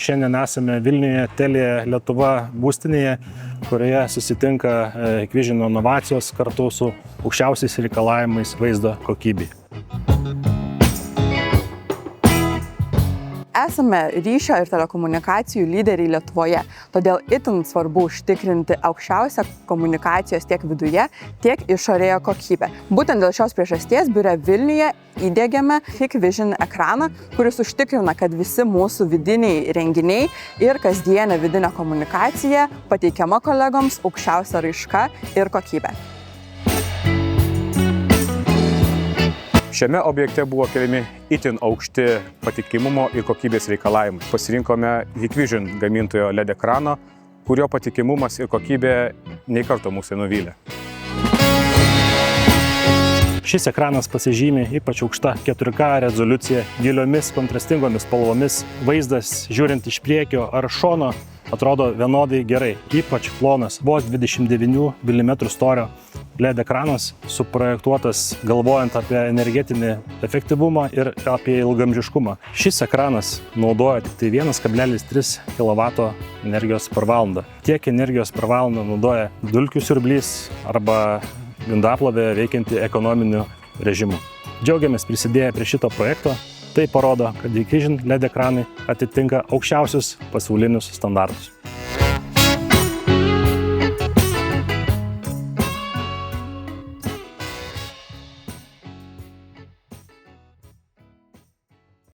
Šiandien esame Vilniuje, Telia Lietuva būstinėje, kurioje susitinka Hikvision inovacijos kartu su aukščiausiais reikalavimais vaizdo kokybei. Esame ryšio ir telekomunikacijų lyderiai Lietuvoje, todėl itin svarbu užtikrinti aukščiausią komunikacijos tiek viduje, tiek išorėje kokybę. Būtent dėl šios priežasties biure Vilniuje įdiegėme Hikvision ekraną, kuris užtikrina, kad visi mūsų vidiniai renginiai ir kasdienė vidinė komunikacija pateikiama kolegoms aukščiausia raiška ir kokybė. Šiame objekte buvo keliami itin aukšti patikimumo ir kokybės reikalavimai. Pasirinkome Hikvision gamintojo LED ekrano, kurio patikimumas ir kokybė nei karto mūsų nuvylė. Šis ekranas pasižymi ypač aukšta 4K rezoliucija, giliomis kontrastingomis spalvomis. Vaizdas, žiūrint iš priekio ar šono, atrodo vienodai gerai. Ypač plonas, vos 29 mm storio LED ekranas, suprojektuotas galvojant apie energetinį efektyvumą ir apie ilgamžiškumą. Šis ekranas naudoja tik tai 1,3 kW energijos per valandą. Tiek energijos per valandą naudoja dulkių siurblys arba indaplovė veikianti ekonominiu režimu. Džiaugiamės prisidėję prie šito projekto. Tai parodo, kad Hikvision LED ekranai atitinka aukščiausius pasaulinius standartus.